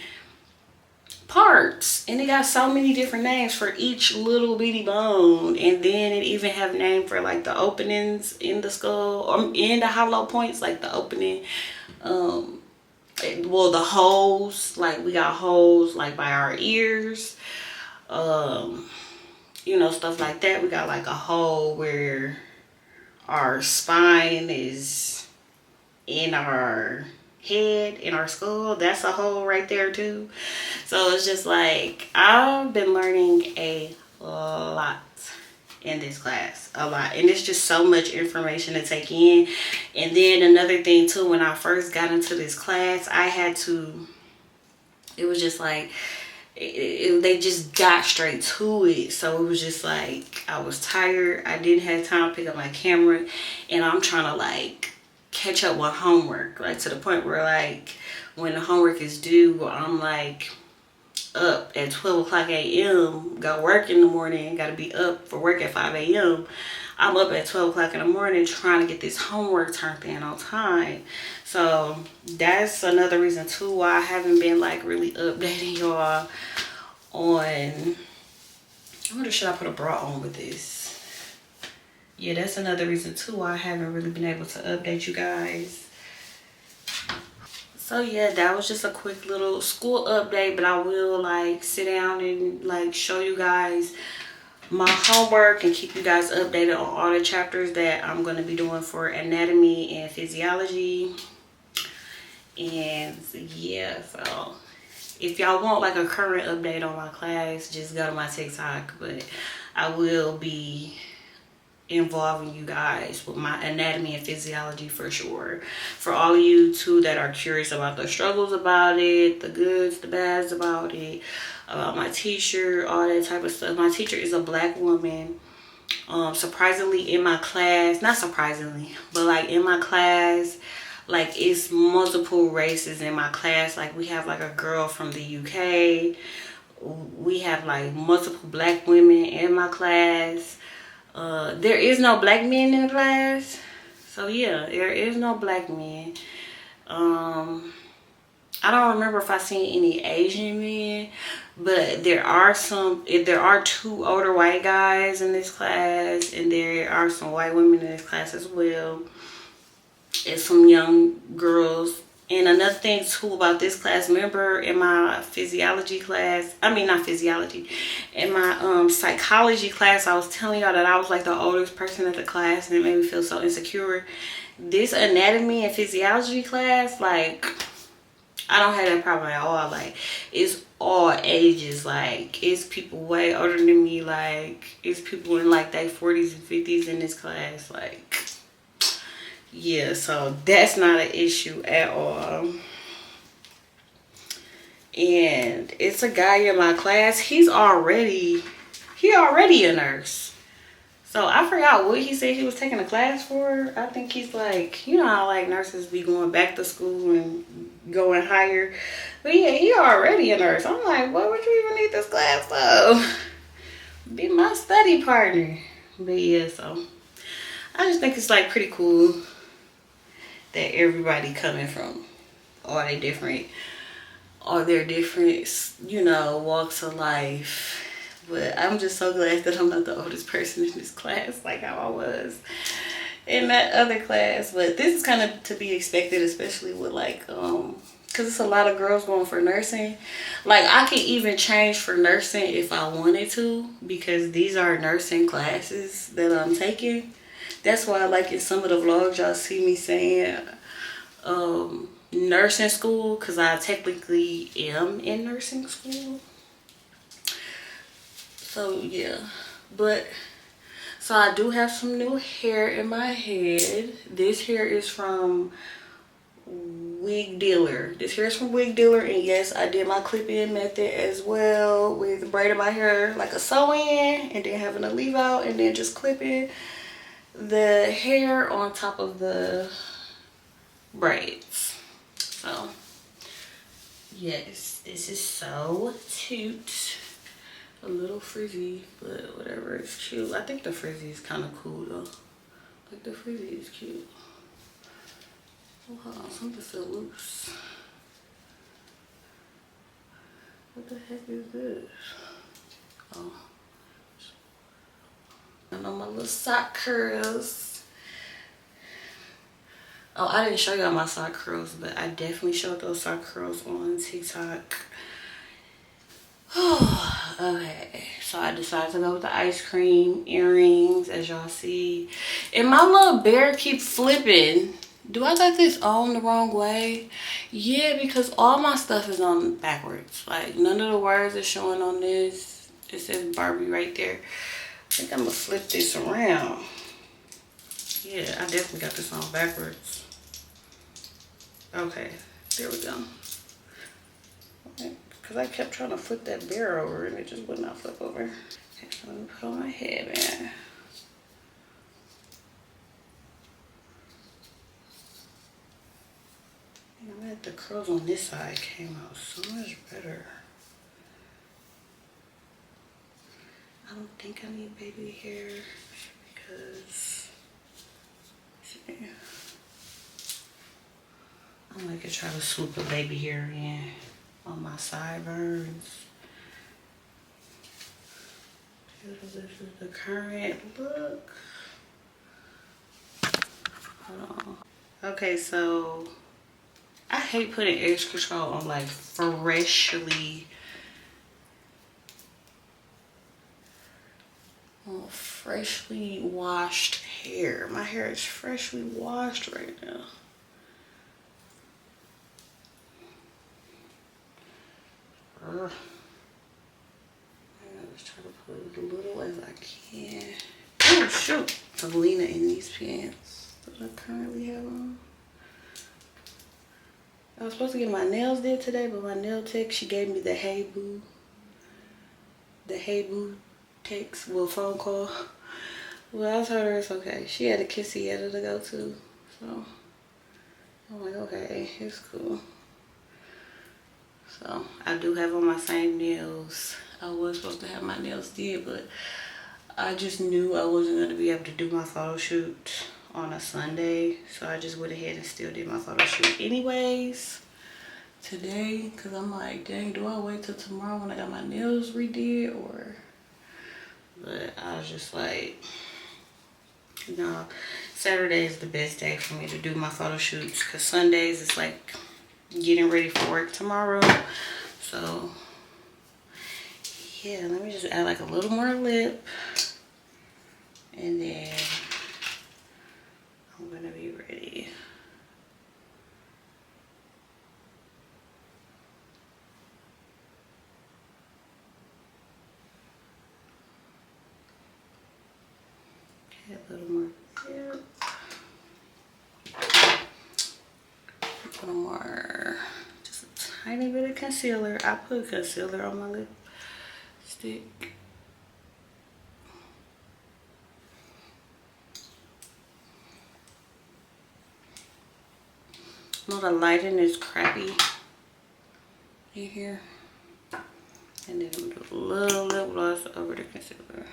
parts, and it got so many different names for each little bitty bone, and then it even have name for like the openings in the skull or in the hollow points, like the opening, well, the holes, like we got holes like by our ears, you know, stuff like that. We got like a hole where our spine is in our head, in our skull. That's a hole right there too. So it's just like, I've been learning a lot in this class, a lot, and it's just so much information to take in. And then another thing too, when I first got into this class, I had to, it was just like, they just got straight to it. So it was just like, I was tired, I didn't have time to pick up my camera, and I'm trying to like catch up with homework, like to the point where like when the homework is due, I'm like up at 12 o'clock a.m. got work in the morning, got to be up for work at 5 a.m. I'm up at 12 o'clock in the morning trying to get this homework turned in on time. So that's another reason too why I haven't been like really updating y'all on, I wonder, should I put a bra on with this? Yeah, that's another reason too why I haven't really been able to update you guys. So yeah, that was just a quick little school update, but I will like sit down and like show you guys my homework and keep you guys updated on all the chapters that I'm going to be doing for anatomy and physiology. And yeah, so if y'all want like a current update on my class, just go to my TikTok, but I will be involving you guys with my anatomy and physiology for sure. For all of you too that are curious about the struggles about it, the goods, the bads about it, about my teacher, all that type of stuff. My teacher is a black woman. Surprisingly in my class, not surprisingly, but like in my class, like it's multiple races in my class. Like we have like a girl from the UK, we have like multiple black women in my class. There is no black men in the class. So yeah, there is no black men. I don't remember if I seen any Asian men, but there are some, there are 2 older white guys in this class, and there are some white women in this class as well, and some young girls. And another thing too about this class, remember in my physiology class, I mean not physiology, in my psychology class, I was telling y'all that I was like the oldest person in the class, and it made me feel so insecure. This anatomy and physiology class, like I don't have that problem at all. Like it's all ages, like it's people way older than me, like it's people in like their 40s and 50s in this class, like yeah, so that's not an issue at all. And it's a guy in my class, he already a nurse. So I forgot what he said he was taking a class for. I think he's like, you know how like nurses be going back to school and going higher. But yeah, he already a nurse. I'm like, what would you even need this class for? Be my study partner. But yeah, so I just think it's like pretty cool that everybody coming from all their different, you know, walks of life. But I'm just so glad that I'm not the oldest person in this class like how I was in that other class. But this is kind of to be expected, especially with like because it's a lot of girls going for nursing. Like I can even change for nursing if I wanted to, because these are nursing classes that I'm taking. That's why like in some of the vlogs y'all see me saying nursing school, because I technically am in nursing school. So yeah, but so I do have some new hair in my head. This hair is from Wig Dealer. This hair is from Wig Dealer, and yes, I did my clip-in method as well with braiding my hair like a sew-in and then having a leave out and then just clipping the hair on top of the braids. So yes, this is so cute. A little frizzy, but whatever, it's cute. I think the frizzy is kind of cool though. Like the frizzy is cute. Oh, hold on, something fell loose. What the heck is this? Oh. I know my little sock curls. Oh, I didn't show y'all my sock curls, but I definitely showed those sock curls on TikTok. Okay, so I decided to go with the ice cream earrings, as y'all see. And my little bear keep flipping. Do I got this on the wrong way? Yeah, because all my stuff is on backwards. Like, none of the words are showing on this. It says Barbie right there. I think I'm gonna flip this around. Yeah, I definitely got this on backwards. Okay, there we go. Okay, because I kept trying to flip that bear over and it just would not flip over. Okay, so let me put on my headband. I'm glad the curls on this side came out so much better. I don't think I need baby hair because I'm gonna try to swoop the baby hair in on my sideburns. This is the current look. Hold on. Okay, so I hate putting edge control on like freshly washed hair. My hair is freshly washed right now. I'm just trying to put as little as I can. Oh shoot! Selena in these pants that I currently have on. I was supposed to get my nails did today, but my nail tech, she gave me the Hey Boo text, well, phone call. Well, I told her it's okay. She had a quinceañera to go to, so I'm like, okay, it's cool. So I do have on my same nails. I was supposed to have my nails did, but I just knew I wasn't going to be able to do my photo shoot on a Sunday, so I just went ahead and still did my photo shoot anyways today, because I'm like, dang, do I wait till tomorrow when I got my nails redid, or? But I was just like, you know, Saturday is the best day for me to do my photo shoots, because Sundays it's like getting ready for work tomorrow. So yeah, let me just add like a little more lip, and then I'm gonna be ready. Okay, a little more lip. A little more, just a tiny bit of concealer. I put concealer on my lipstick. No, the lighting is crappy in here. And then I'm gonna do a little lip gloss over the concealer.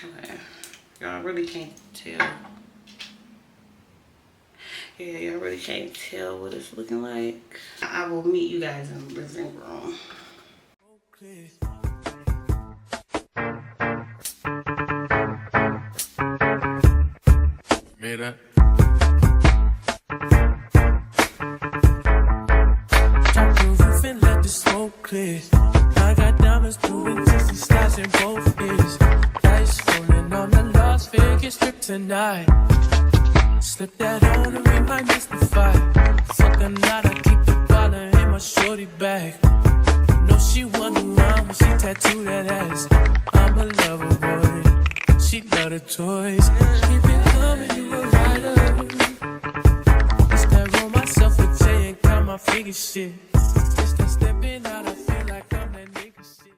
Okay, y'all really can't tell. Yeah, y'all really can't tell what it's looking like. I will meet you guys in the living room. Okay. Mira. Drop the roof and let the smoke clear. I got diamonds doing 60 stars in both ears. Dice rolling on the Las Vegas strip tonight. Slip that on and we might mystify. Fuck a night, I keep the dollar in my shorty bag. Know she wonder around when she tattooed that ass. I'm a lover boy, she love the toys. Keep it coming, you a rider. It's that roll myself with Jay and count my figure shit. It's that stepping out, I feel like I'm that nigga shit.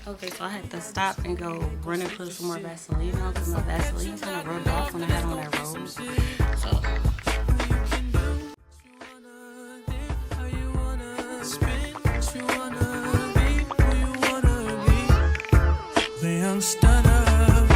Okay, so I had to stop and go run and put some more Vaseline on, because my Vaseline kind of rubbed off when I had on that robe. So I'm stunner.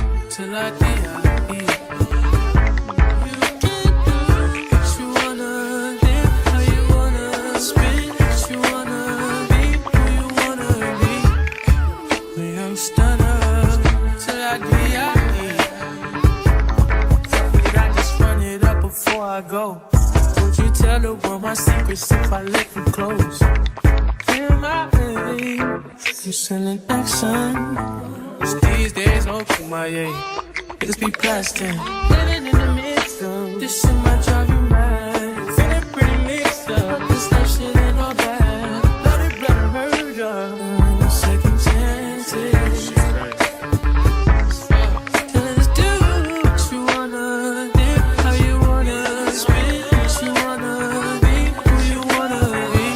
I go. Would you tell the world my secrets if I let you close? Feel my pain. You sending action. These days, no Kumaye. Niggas be blasting. Living in the midst of this shit might drive you mad. Feeling pretty mixed up. This life shit ain't all bad. Bloody, bloody murder. There ain't no second chances. Tell us do what you wanna do, how you wanna spin, what you wanna be, who you wanna be.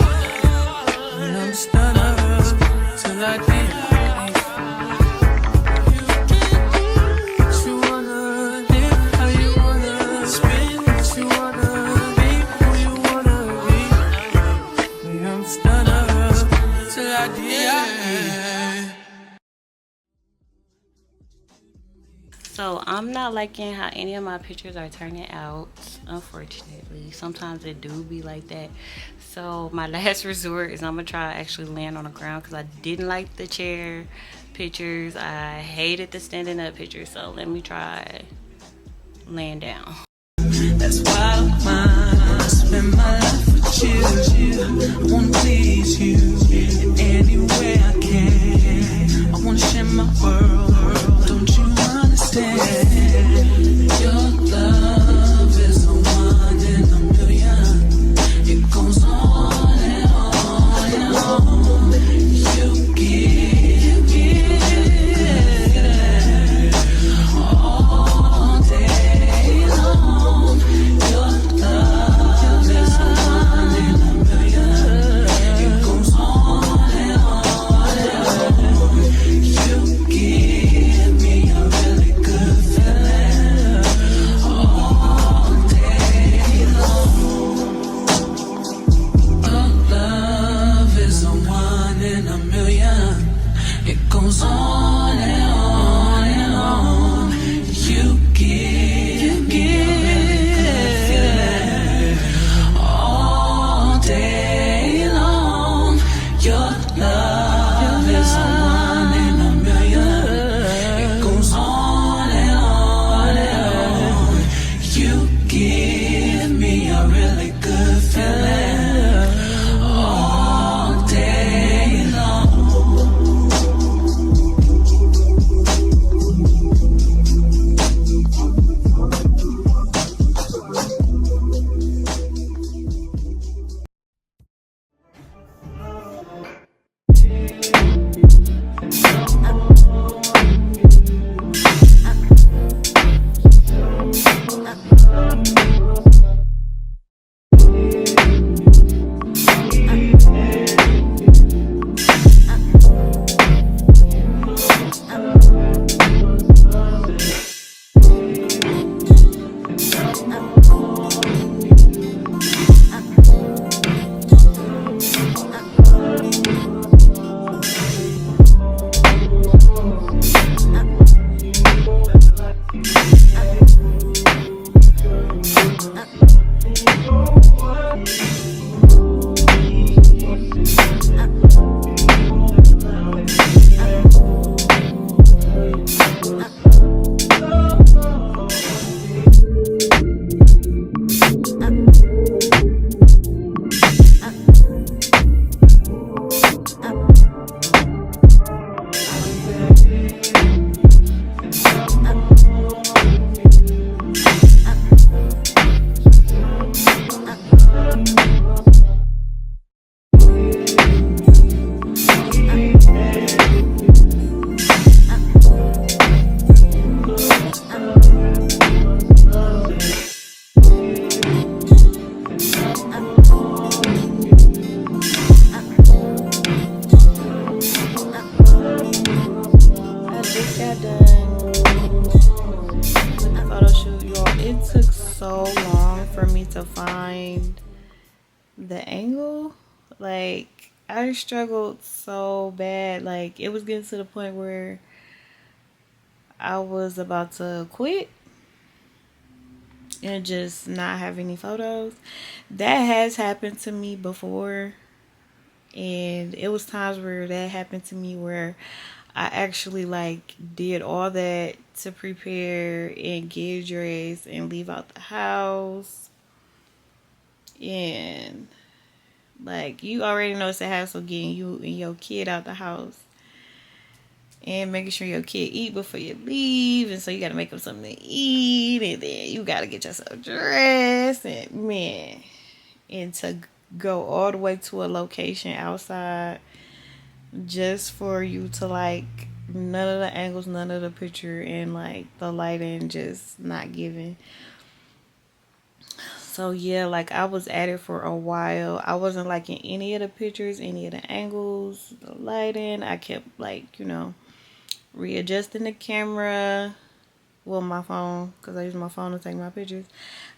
And I'm stunned up till I did. So I'm not liking how any of my pictures are turning out, unfortunately. Sometimes it do be like that. So my last resort is I'm gonna try to actually land on the ground because I didn't like the chair pictures. I hated the standing up pictures. So let me try laying down. That's why I spend my life with you. I wanna please you in any way I can. I wanna share my world. Don't you understand? Your love is the one in a million. It goes on and on and on. You give all day long. Your love is the one in a million. It goes on and on and on. You give me a really good feeling all day long. Your love is the one in a million. It goes on and on and on. You give me a really good feeling all day long. Your love is the one in a million. It goes on and on and on. You give me a really good feeling all day long. I just got done with the photo shoot, y'all. It took so long for me to find the angle. Like, I struggled so bad. Like, it was getting to the point where I was about to quit and just not have any photos. That has happened to me before, and it was times where that happened to me where I actually like did all that to prepare and get dressed and leave out the house, And like, you already know it's a hassle getting you and your kid out the house and making sure your kid eat before you leave, and so you gotta make them something to eat, and then you gotta get yourself dressed, and man, and to go all the way to a location outside just for you to like, none of the angles, none of the picture, and like the lighting just not giving. So yeah, like I was at it for a while. I wasn't liking any of the pictures, any of the angles, the lighting. I kept like, readjusting the camera with my phone, because I use my phone to take my pictures.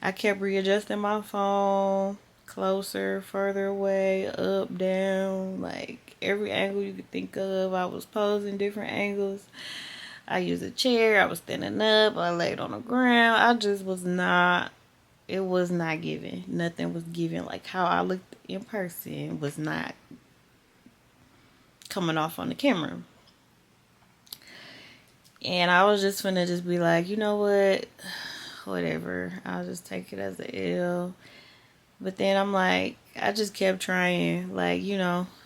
I kept readjusting my phone, closer, further away, up, down, like every angle you could think of. I was posing different angles. I used a chair, I was standing up, I laid on the ground. I just was not, it was not giving. Nothing was giving. Like how I looked in person was not coming off on the camera. And I was just finna just be like, you know what? Whatever. I'll just take it as an L. But then I'm like, I just kept trying. Like,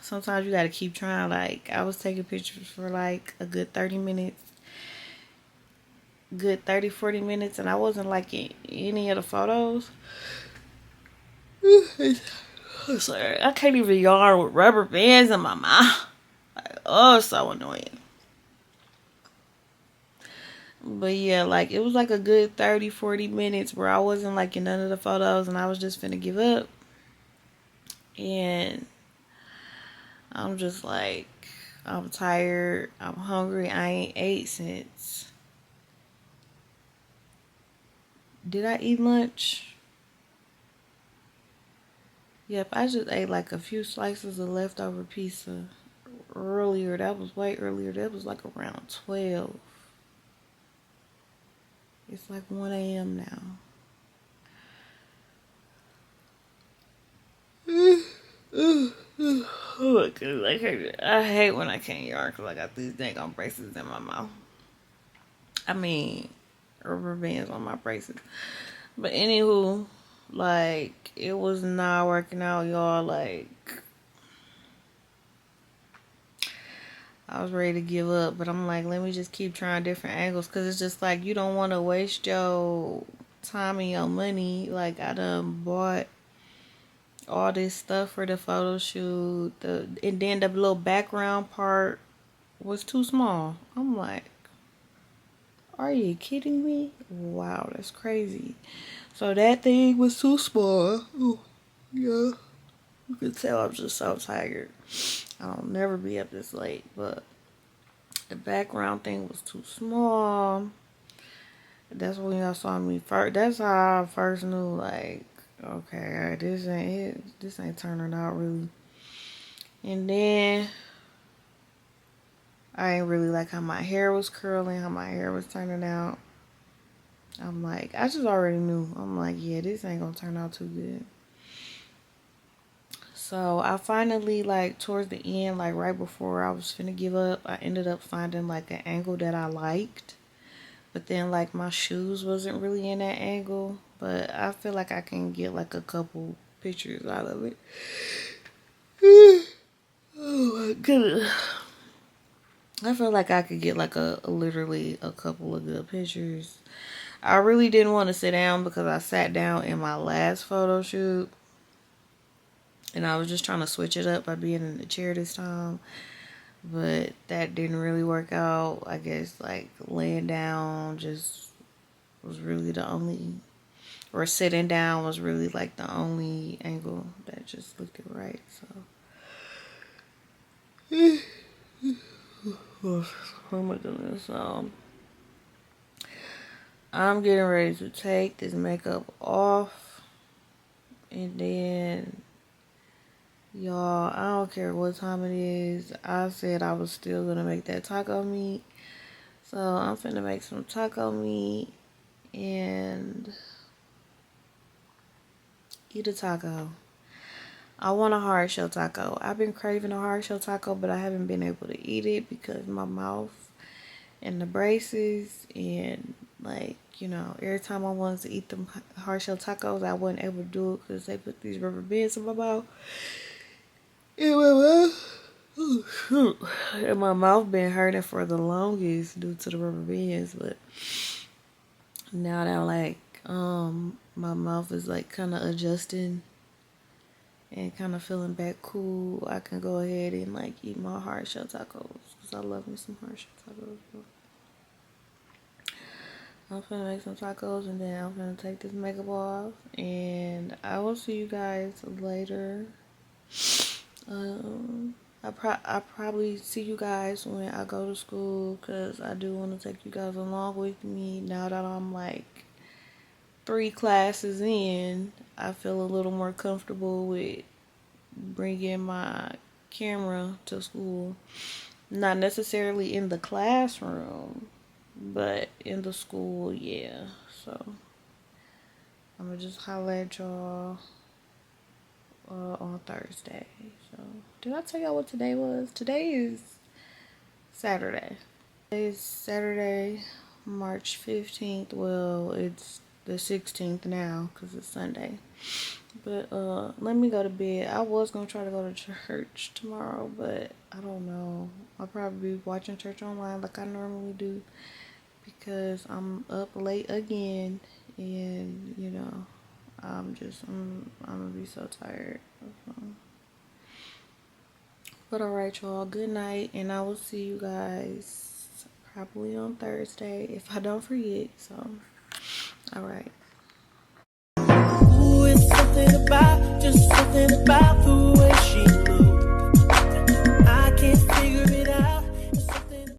sometimes you gotta keep trying. Like, I was taking pictures for like a good 30 minutes. Good 30, 40 minutes. And I wasn't liking any of the photos. I'm sorry. I can't even yarn with rubber bands in my mouth. Like, oh, it's so annoying. But yeah, like it was like a good 30, 40 minutes where I wasn't liking none of the photos, and I was just finna give up. And I'm just like, I'm tired, I'm hungry, I ain't ate since. Did I eat lunch? Yep, I just ate like a few slices of leftover pizza earlier. That was way earlier. That was like around 12. It's like 1 a.m. now. Oh my goodness, I hate when I can't yarn because I got these dang on braces in my mouth. I mean, rubber bands on my braces. But anywho, like, it was not working out, y'all. Like, I was ready to give up, but I'm like, let me just keep trying different angles, because it's just like, you don't want to waste your time and your money. Like, I done bought all this stuff for the photo shoot, and then the little background part was too small. I'm like, are you kidding me? Wow, that's crazy. So that thing was too small. Oh, yeah. You could tell I'm just so tired. I'll never be up this late, but the background thing was too small. That's when y'all saw me first. That's how I first knew, like, okay, this ain't it. This ain't turning out really. And then I ain't really like how my hair was curling, how my hair was turning out. I'm like, I just already knew. I'm like, yeah, this ain't gonna turn out too good. So I finally, like, towards the end, like right before I was finna give up, I ended up finding like an angle that I liked. But then like my shoes wasn't really in that angle. But I feel like I can get like a couple pictures out of it. Oh my goodness. I feel like I could get like literally a couple of good pictures. I really didn't want to sit down because I sat down in my last photo shoot. And I was just trying to switch it up by being in the chair this time. But that didn't really work out. I guess like laying down just was really the only, or sitting down was really like the only angle that just looked right. So oh my goodness. I'm getting ready to take this makeup off, and then y'all, I don't care what time it is. I said I was still gonna make that taco meat. So I'm finna make some taco meat and eat a taco. I want a hard shell taco. I've been craving a hard shell taco, but I haven't been able to eat it because my mouth and the braces and Like, you know, every time I wanted to eat them hard shell tacos, I wasn't able to do it because they put these rubber bands in my mouth. In my mouth. Oh, shoot. And my mouth been hurting for the longest due to the rubber bands, but now that like my mouth is like kind of adjusting and kind of feeling back cool, I can go ahead and like eat my hard shell tacos because I love me some hard shell tacos. I'm finna make some tacos and then I'm finna take this makeup off and I will see you guys later. I probably see you guys when I go to school because I do want to take you guys along with me now that I'm like 3 classes in. I feel a little more comfortable with bringing my camera to school. Not necessarily in the classroom, but in the school, yeah. So I'm gonna just holler at y'all on Thursday. So did I tell y'all what today was? Today is Saturday. Today is Saturday, March 15th. Well, it's the 16th now because it's Sunday. But let me go to bed. I was gonna try to go to church tomorrow, but I don't know. I'll probably be watching church online like I normally do because I'm up late again, and you know, I'm gonna be so tired. But alright, y'all, good night, and I will see you guys probably on Thursday if I don't forget. So alright.